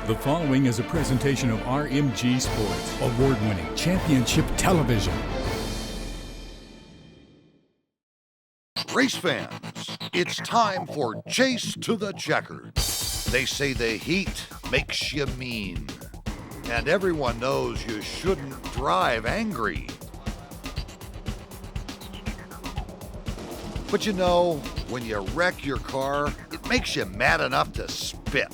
The following is a presentation of RMG Sports, award-winning championship television. Race fans, it's time for Chase to the Checkered. They say the heat makes you mean, and everyone knows you shouldn't drive angry. But you know, when you wreck your car, it makes you mad enough to spit.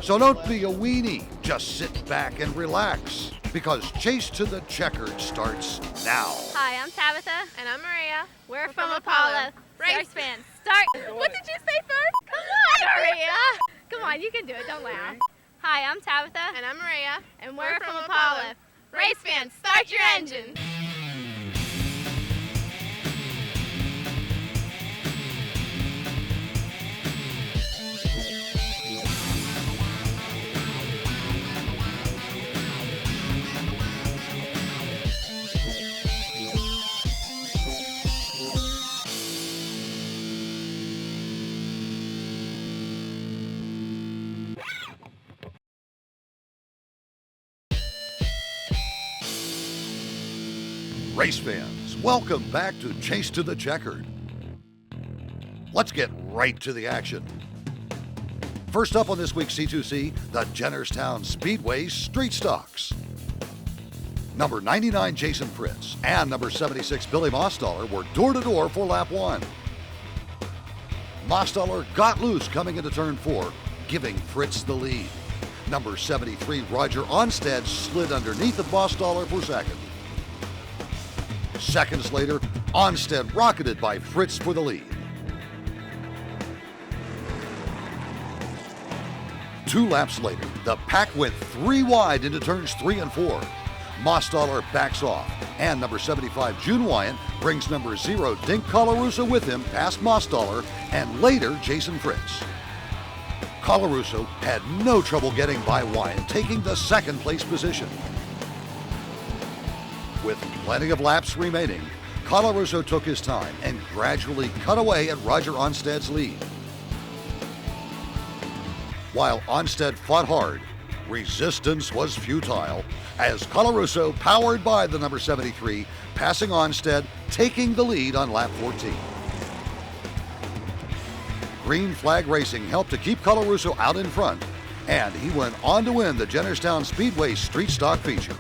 So don't be a weenie, just sit back and relax, because Chase to the Checkered starts now. Hi, I'm Tabitha. And I'm Maria. We're from Apollo. Race fans, start. What did you say first? Come on, Maria. Come on, you can do it, don't laugh. Hi, I'm Tabitha. And I'm Maria. And we're from Apollo. Race fans, start your engine. Race fans, welcome back to Chase to the Checkered. Let's get right to the action. First up on this week's C2C, the Jennerstown Speedway Street Stocks. Number 99, Jason Fritz, and number 76, Billy Mostaller were door-to-door for lap 1. Mostaller got loose coming into turn 4, giving Fritz the lead. Number 73, Roger Onstead, slid underneath of Mostaller for second. Seconds later, Onstead rocketed by Fritz for the lead. 2 laps later, the pack went 3 wide into turns 3 and 4. Mostaller backs off, and number 75, June Wyant, brings number 0, Dink Colarusso with him past Mostaller, and later Jason Fritz. Colarusso had no trouble getting by Wyant, taking the second place position. With plenty of laps remaining, Colarusso took his time and gradually cut away at Roger Onstead's lead. While Onstead fought hard, resistance was futile as Colarusso powered by the number 73, passing Onstead, taking the lead on lap 14. Green flag racing helped to keep Colarusso out in front, and he went on to win the Jennerstown Speedway Street Stock feature.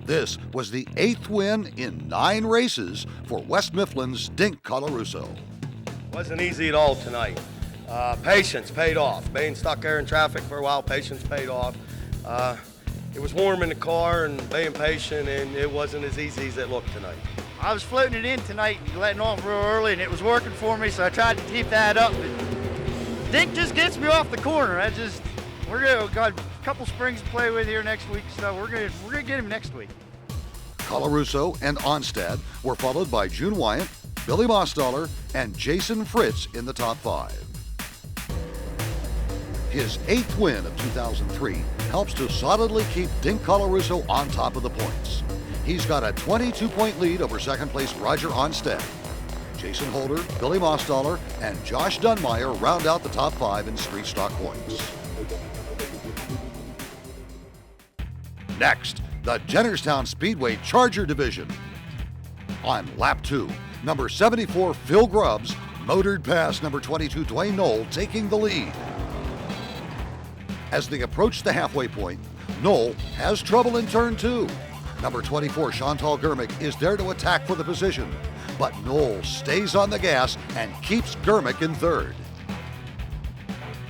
This was the 8th win in 9 races for West Mifflin's Dink Colarusso. Wasn't easy at all tonight. Patience paid off. Being stuck there in traffic for a while, patience paid off. It was warm in the car and being patient, and it wasn't as easy as it looked tonight. I was floating it in tonight, letting off real early, and it was working for me, so I tried to keep that up. But Dink just gets me off the corner. We're got a couple springs to play with here next week, so we're gonna get him next week. Colarusso and Onstead were followed by June Wyant, Billy Mostaller, and Jason Fritz in the top 5. His 8th win of 2003 helps to solidly keep Dink Colarusso on top of the points. He's got a 22-point lead over second place Roger Onstead. Jason Holder, Billy Mostaller, and Josh Dunmeyer round out the top 5 in street stock points. Next, the Jennerstown Speedway Charger Division. On lap 2, number 74, Phil Grubbs, motored past number 22, Dwayne Knoll, taking the lead. As they approach the halfway point, Knoll has trouble in turn 2. Number 24, Chantal Germick, is there to attack for the position, but Knoll stays on the gas and keeps Germick in 3rd.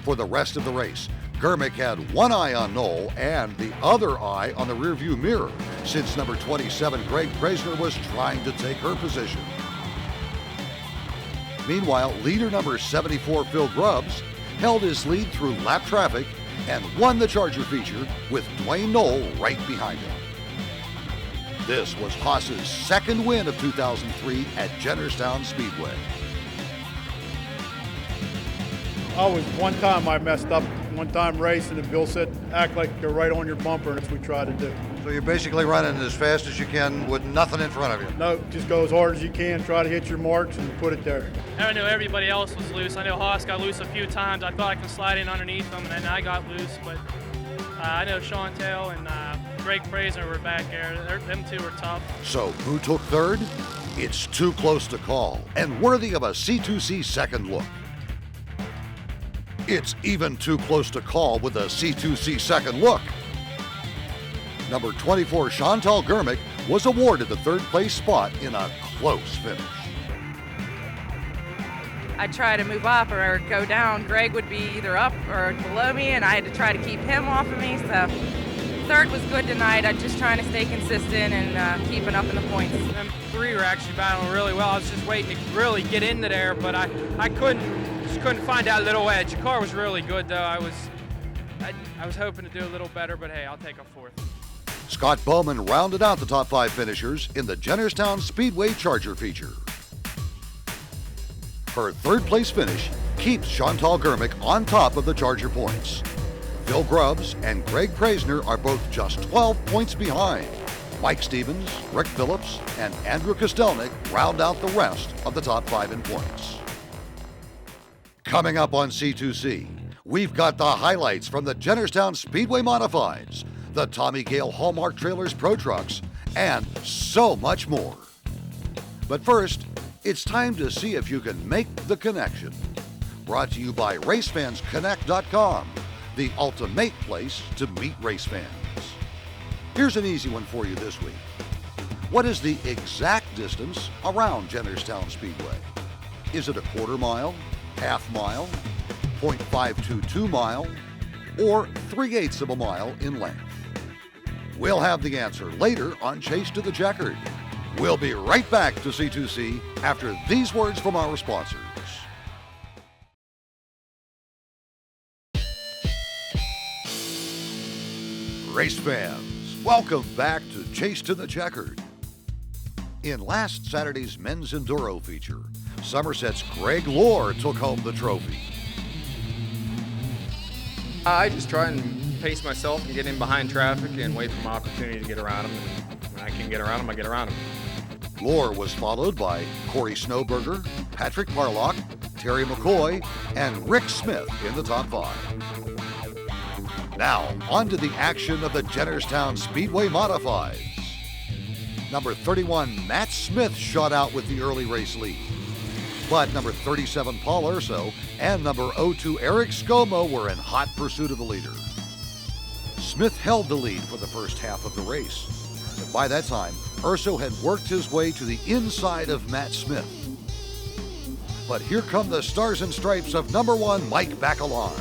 For the rest of the race, Germick had one eye on Knoll and the other eye on the rearview mirror, since number 27, Greg Presner, was trying to take her position. Meanwhile, leader number 74, Phil Grubbs, held his lead through lap traffic and won the Charger feature with Dwayne Knoll right behind him. This was Haas's 2nd win of 2003 at Jennerstown Speedway. Always one time I messed up one time racing, and Bill said, act like you're right on your bumper, and that's what we try to do. So you're basically running as fast as you can with nothing in front of you. No, just go as hard as you can, try to hit your marks and put it there. I knew everybody else was loose. I know Haas got loose a few times. I thought I could slide in underneath them, and then I got loose. But I know Chantel and Greg Fraser were back there. Them two were tough. So who took third? It's too close to call and worthy of a C2C second look. It's even too close to call with a C2C second look. Number 24, Chantal Germick, was awarded the third place spot in a close finish. I'd try to move up or go down. Greg would be either up or below me, and I had to try to keep him off of me. So third was good tonight. I'm just trying to stay consistent and keeping up in the points. Them three were actually battling really well. I was just waiting to really get into there, but I couldn't find that little edge. The car was really good, though. I was hoping to do a little better, but hey, I'll take a fourth. Scott Bowman rounded out the top 5 finishers in the Jennerstown Speedway Charger feature. Her third place finish keeps Chantal Germick on top of the Charger points. Phil Grubbs and Greg Praisner are both just 12 points behind. Mike Stevens, Rick Phillips, and Andrew Kostelnik round out the rest of the top 5 in points. Coming up on C2C, we've got the highlights from the Jennerstown Speedway Modifieds, the Tommy Gale Hallmark Trailers Pro Trucks, and so much more. But first, it's time to see if you can make the connection. Brought to you by RaceFansConnect.com, the ultimate place to meet race fans. Here's an easy one for you this week. What is the exact distance around Jennerstown Speedway? Is it a quarter mile, half mile, 0.522 mile, or 3/8 of a mile in length? We'll have the answer later on Chase to the Checkered. We'll be right back to C2C after these words from our sponsors. Race fans, welcome back to Chase to the Checkered. In last Saturday's men's enduro feature, Somerset's Greg Lohr took home the trophy. I just try and pace myself and get in behind traffic and wait for my opportunity to get around them. And when I can get around them, I get around them. Lohr was followed by Corey Snowberger, Patrick Parlock, Terry McCoy, and Rick Smith in the top 5. Now, on to the action of the Jennerstown Speedway Modifieds. Number 31, Matt Smith, shot out with the early race lead. But number 37, Paul Urso, and number 02, Eric Scomo, were in hot pursuit of the leader. Smith held the lead for the first half of the race. But by that time, Urso had worked his way to the inside of Matt Smith. But here come the stars and stripes of number 1, Mike Bacalon.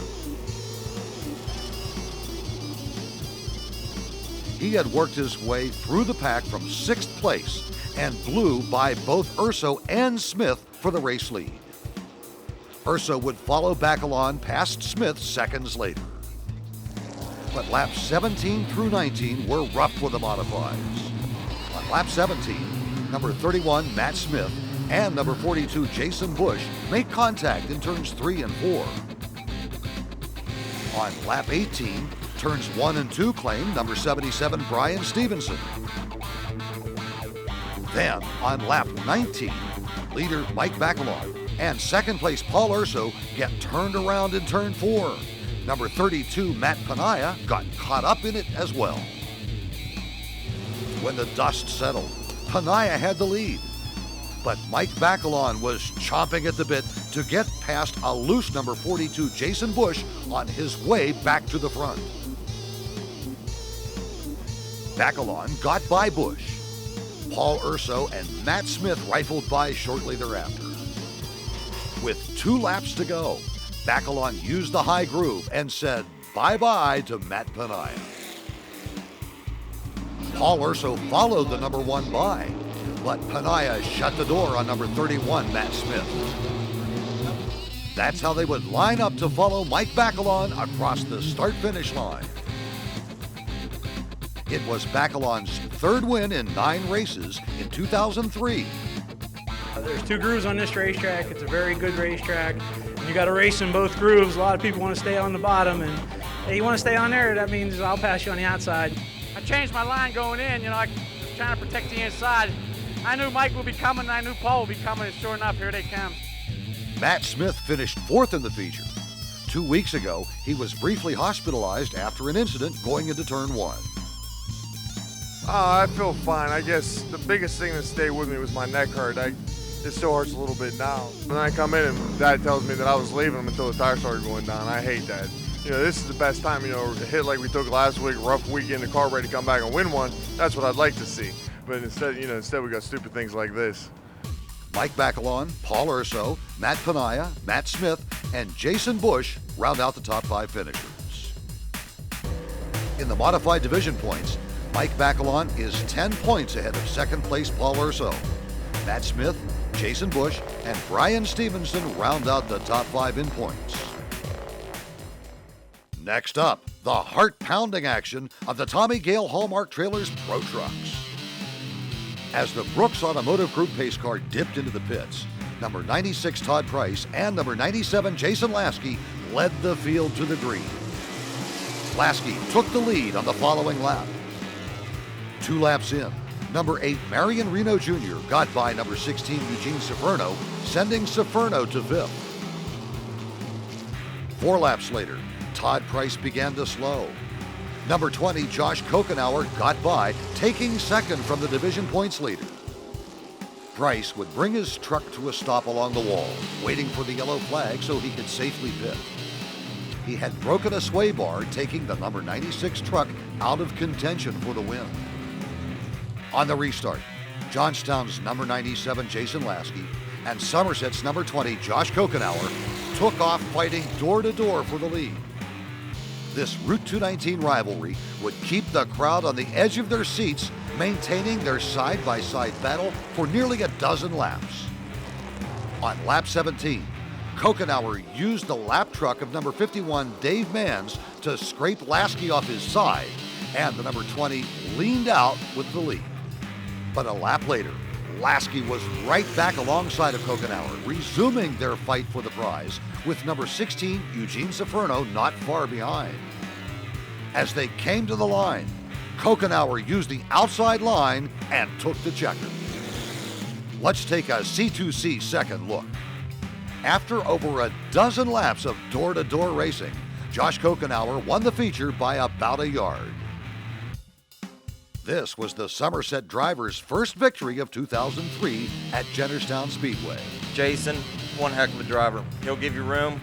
He had worked his way through the pack from 6th place and blew by both Urso and Smith for the race lead. Urso would follow Bacalon past Smith seconds later. But laps 17 through 19 were rough with the modifieds. On lap 17, number 31, Matt Smith, and number 42, Jason Bush, made contact in turns 3 and 4. On lap 18, turns 1 and 2 claimed number 77, Brian Stevenson. Then, on lap 19, leader Mike Bacalon and second place Paul Urso get turned around in turn 4. Number 32, Matt Panaya, got caught up in it as well. When the dust settled, Panaya had the lead. But Mike Bacalon was chomping at the bit to get past a loose number 42, Jason Bush, on his way back to the front. Bacalon got by Bush. Paul Urso and Matt Smith rifled by shortly thereafter. With 2 laps to go, Bacalon used the high groove and said bye-bye to Matt Panaya. Paul Urso followed the number 1 by, but Panaya shut the door on number 31, Matt Smith. That's how they would line up to follow Mike Bacalon across the start-finish line. It was Bacalon's 3rd win in 9 races in 2003. There's 2 grooves on this racetrack. It's a very good racetrack. You got to race in both grooves. A lot of people want to stay on the bottom, and hey, you want to stay on there, that means I'll pass you on the outside. I changed my line going in, you know, I was trying to protect the inside. I knew Mike would be coming, and I knew Paul would be coming, and sure enough, here they come. Matt Smith finished 4th in the feature. 2 weeks ago, he was briefly hospitalized after an incident going into turn 1. I feel fine. I guess the biggest thing that stayed with me was my neck hurt. It still hurts a little bit now. When I come in and Dad tells me that I was leaving him until the tire started going down, I hate that. You know, this is the best time, you know, a hit like we took last week, rough weekend, the car ready to come back and win one. That's what I'd like to see. But instead we got stupid things like this. Mike Bacalon, Paul Urso, Matt Panaya, Matt Smith, and Jason Bush round out the top 5 finishers. In the modified division points, Mike Bacalon is 10 points ahead of second place Paul Urso. Matt Smith, Jason Bush, and Brian Stevenson round out the top 5 in points. Next up, the heart-pounding action of the Tommy Gale Hallmark Trailers Pro Trucks. As the Brooks Automotive Group pace car dipped into the pits, number 96 Todd Price and number 97 Jason Lasky led the field to the green. Lasky took the lead on the following lap. 2 laps in, number 8 Marion Reno Jr. got by number 16 Eugene Ciferno, sending Ciferno to 5th. 4 laps later, Todd Price began to slow. Number 20 Josh Kokenauer got by, taking 2nd from the division points leader. Price would bring his truck to a stop along the wall, waiting for the yellow flag so he could safely pit. He had broken a sway bar, taking the number 96 truck out of contention for the win. On the restart, Johnstown's number 97 Jason Lasky and Somerset's number 20 Josh Kokenauer took off fighting door-to-door for the lead. This Route 219 rivalry would keep the crowd on the edge of their seats, maintaining their side-by-side battle for nearly a dozen laps. On lap 17, Kokenauer used the lap truck of number 51 Dave Manns to scrape Lasky off his side, and the number 20 leaned out with the lead. But a lap later, Lasky was right back alongside of Kokenauer, resuming their fight for the prize, with number 16 Eugene Ciferno not far behind. As they came to the line, Kokenauer used the outside line and took the checker. Let's take a C2C second look. After over a dozen laps of door-to-door racing, Josh Kokenauer won the feature by about a yard. This was the Somerset driver's first victory of 2003 at Jennerstown Speedway. Jason, one heck of a driver. He'll give you room.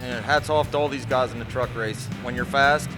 And hats off to all these guys in the truck race. When you're fast,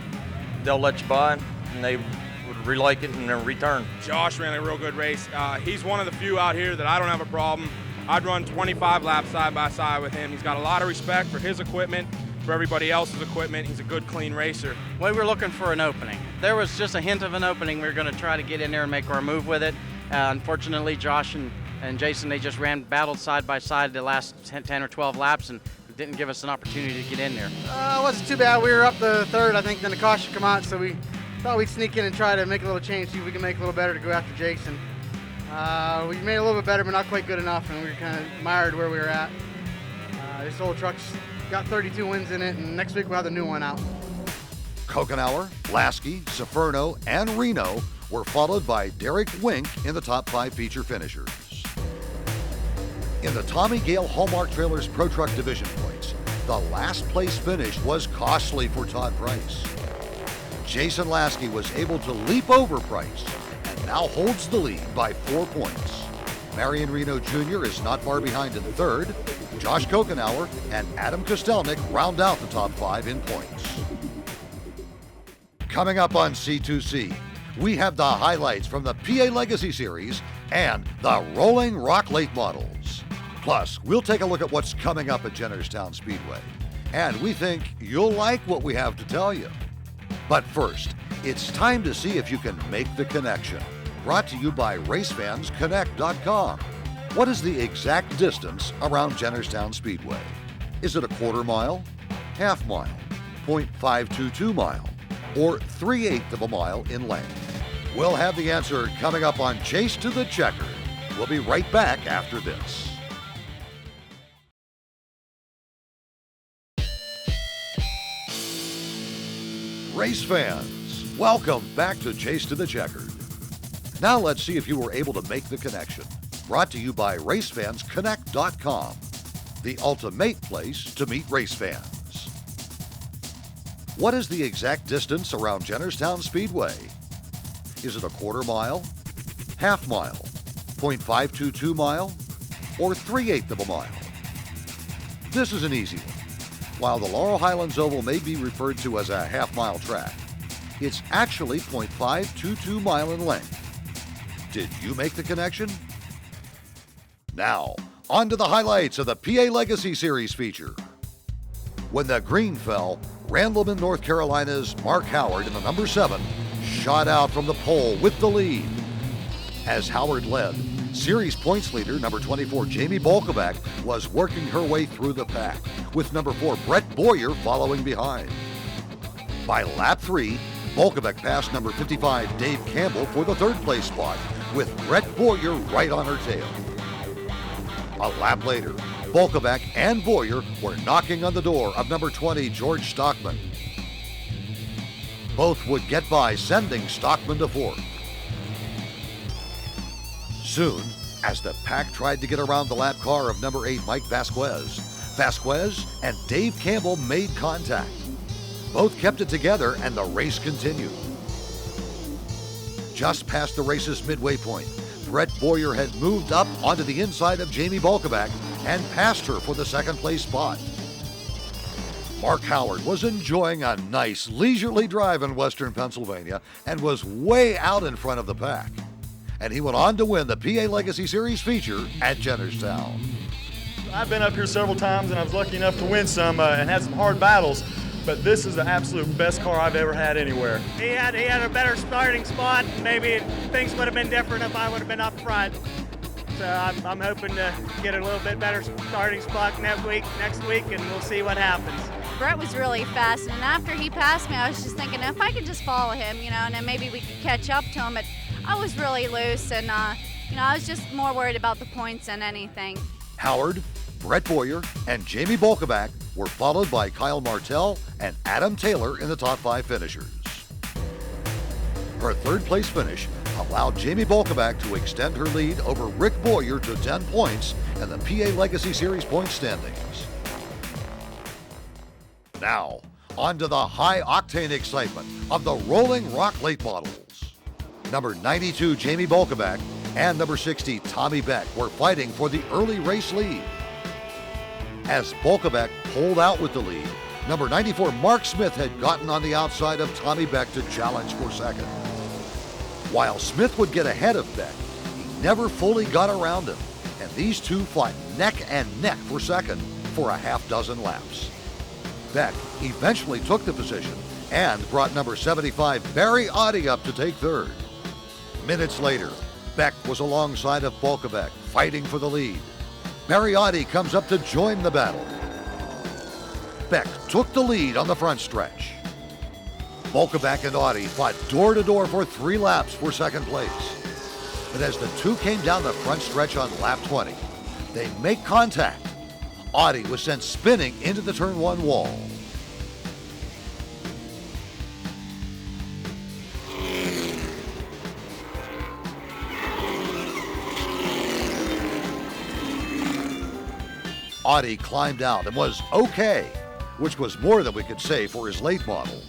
they'll let you by, and they would re-like it and then return. Josh ran a real good race. He's one of the few out here that I don't have a problem. I'd run 25 laps side by side with him. He's got a lot of respect for his equipment, for everybody else's equipment. He's a good, clean racer. We were looking for an opening. There was just a hint of an opening. We were going to try to get in there and make our move with it. Unfortunately, Josh and Jason, they just battled side by side the last 10 or 12 laps and didn't give us an opportunity to get in there. It wasn't too bad. We were up the 3rd, I think, then the caution come out, so we thought we'd sneak in and try to make a little change, see if we can make a little better to go after Jason. We made a little bit better, but not quite good enough, and we were kind of mired where we were at. This old truck's got 32 wins in it, and next week we'll have the new one out. Kokenauer, Lasky, Ciferno, and Reno were followed by Derek Wink in the top 5 feature finishers. In the Tommy Gale Hallmark Trailers Pro Truck Division points, the last place finish was costly for Todd Price. Jason Lasky was able to leap over Price and now holds the lead by 4 points. Marion Reno Jr. is not far behind in 3rd. Josh Kokenauer and Adam Kostelnik round out the top 5 in points. Coming up on C2C, we have the highlights from the PA Legacy Series and the Rolling Rock Late Models. Plus, we'll take a look at what's coming up at Jennerstown Speedway. And we think you'll like what we have to tell you. But first, it's time to see if you can make the connection. Brought to you by RaceFansConnect.com. What is the exact distance around Jennerstown Speedway? Is it a quarter mile, half mile, 0.522 mile, or 3/8 of a mile in length? We'll have the answer coming up on Chase to the Checkered. We'll be right back after this. Race fans, welcome back to Chase to the Checkered. Now let's see if you were able to make the connection. Brought to you by RaceFansConnect.com, the ultimate place to meet race fans. What is the exact distance around Jennerstown Speedway? Is it a quarter mile, half mile, 0.522 mile, or 3/8 of a mile? This is an easy one. While the Laurel Highlands Oval may be referred to as a half-mile track, it's actually 0.522 mile in length. Did you make the connection? Now, on to the highlights of the PA Legacy Series feature. When the green fell, Randleman, North Carolina's Mark Howard in the number 7 shot out from the pole with the lead. As Howard led, series points leader number 24 Jamie Bolkovac was working her way through the pack, with number 4 Brett Boyer following behind. By lap 3, Bolkovac passed number 55 Dave Campbell for the 3rd place spot, with Brett Boyer right on her tail. A lap later, Bolkovac and Boyer were knocking on the door of number 20 George Stockman. Both would get by, sending Stockman to 4th. Soon, as the pack tried to get around the lap car of number 8 Mike Vasquez and Dave Campbell made contact. Both kept it together and the race continued. Just past the race's midway point, Brett Boyer had moved up onto the inside of Jamie Bolkovac and passed her for the 2nd place spot. Mark Howard was enjoying a nice leisurely drive in Western Pennsylvania and was way out in front of the pack. And he went on to win the PA Legacy Series feature at Jennerstown. I've been up here several times and I was lucky enough to win some and had some hard battles, but this is the absolute best car I've ever had anywhere. He had a better starting spot. Maybe things would have been different if I would have been up front. So I'm hoping to get a little bit better starting spot next week, and we'll see what happens. Brett was really fast, and after he passed me, I was just thinking if I could just follow him, and then maybe we could catch up to him. But I was really loose, and I was just more worried about the points than anything. Howard, Brett Boyer, and Jamie Bolkovac were followed by Kyle Martell and Adam Taylor in the top 5 finishers. Her 3rd place finish allowed Jamie Bolkovac to extend her lead over Rick Boyer to 10 points in the PA Legacy Series point standings. Now, on to the high-octane excitement of the Rolling Rock late models. Number 92 Jamie Bolkovac and number 60 Tommy Beck were fighting for the early race lead. As Bolkovac pulled out with the lead, number 94 Mark Smith had gotten on the outside of Tommy Beck to challenge for 2nd. While Smith would get ahead of Beck, he never fully got around him, and these two fought neck and neck for 2nd for a half dozen laps. Beck eventually took the position and brought number 75 Barry Oddie up to take 3rd. Minutes later, Beck was alongside of Bolkovac, fighting for the lead. Barry Oddie comes up to join the battle. Beck took the lead on the front stretch. Bolkovac and Oddie fought door-to-door for 3 laps for 2nd place. But as the two came down the front stretch on lap 20, they make contact. Oddie was sent spinning into the turn 1 wall. Oddie climbed out and was okay, which was more than we could say for his late model.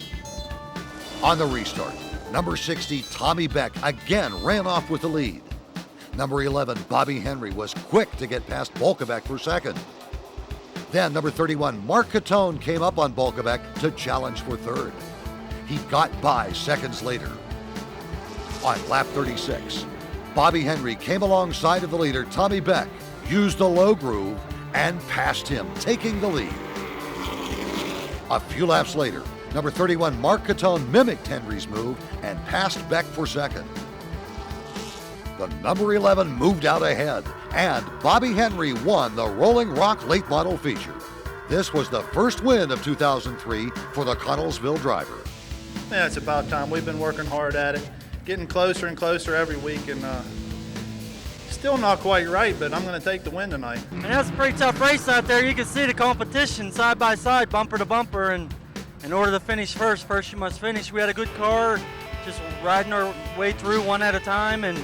On the restart, number 60 Tommy Beck again ran off with the lead. Number 11 Bobby Henry was quick to get past Bolkovac for 2nd. Then number 31 Mark Catone came up on Bolkovac to challenge for 3rd. He got by seconds later. On lap 36, Bobby Henry came alongside of the leader Tommy Beck, used the low groove, and passed him, taking the lead. A few laps later, number 31 Mark Catone mimicked Henry's move and passed Beck for 2nd. The number 11 moved out ahead, and Bobby Henry won the Rolling Rock late model feature. This was the first win of 2003 for the Connellsville driver. Yeah, it's about time. We've been working hard at it, getting closer and closer every week, and still not quite right, but I'm going to take the win tonight. And that's a pretty tough race out there. You can see the competition side by side, bumper to bumper, and in order to finish first you must finish. We had a good car, just riding our way through one at a time, and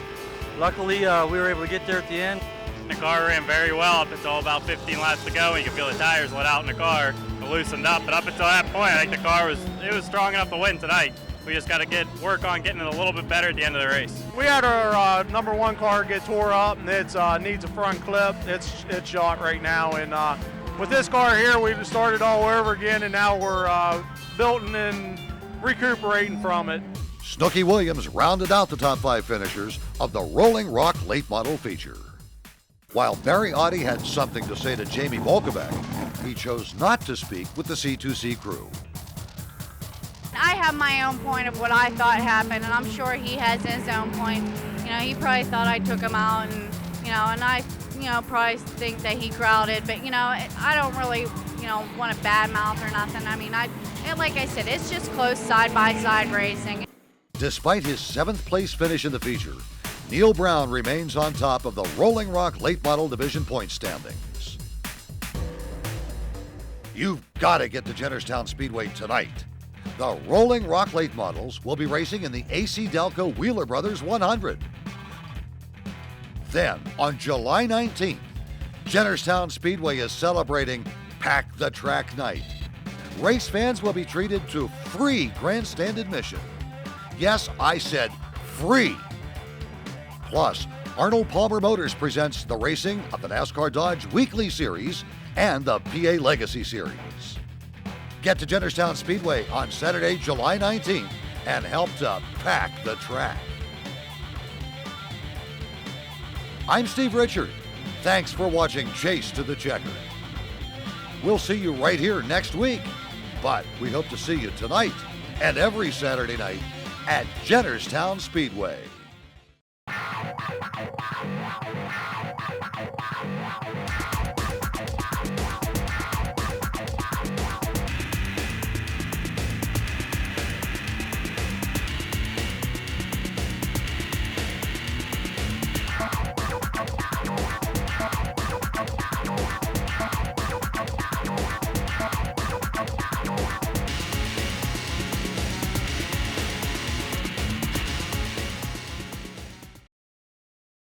luckily we were able to get there at the end. The car ran very well up until about 15 laps to go, and you could feel the tires let out in the car. It loosened up, but up until that point, I think the car was strong enough to win tonight. We just got to work on getting it a little bit better at the end of the race. We had our number 1 car get tore up, and it needs a front clip. It's shot right now, and with this car here, we've started all over again, and now we're building and recuperating from it. Snooky Williams rounded out the top 5 finishers of the Rolling Rock late model feature. While Barry Audi had something to say to Jamie Volkovac, he chose not to speak with the C2C crew. I have my own point of what I thought happened, and I'm sure he has his own point. You know, he probably thought I took him out, and and I, probably think that he crowded, but I don't really, want to badmouth or nothing. I mean, like I said, it's just close side-by-side racing. Despite his 7th place finish in the feature, Neil Brown remains on top of the Rolling Rock late model division point standings. You've got to get to Jennerstown Speedway tonight. The Rolling Rock late models will be racing in the AC Delco Wheeler Brothers 100. Then, on July 19th, Jennerstown Speedway is celebrating Pack the Track Night. Race fans will be treated to free grandstand admission. Yes, I said free. Plus, Arnold Palmer Motors presents the racing of the NASCAR Dodge Weekly Series and the PA Legacy Series. Get to Jennerstown Speedway on Saturday, July 19th and help to pack the track. I'm Steve Richard. Thanks for watching Chase to the Checkered. We'll see you right here next week, but we hope to see you tonight and every Saturday night at Jennerstown Speedway.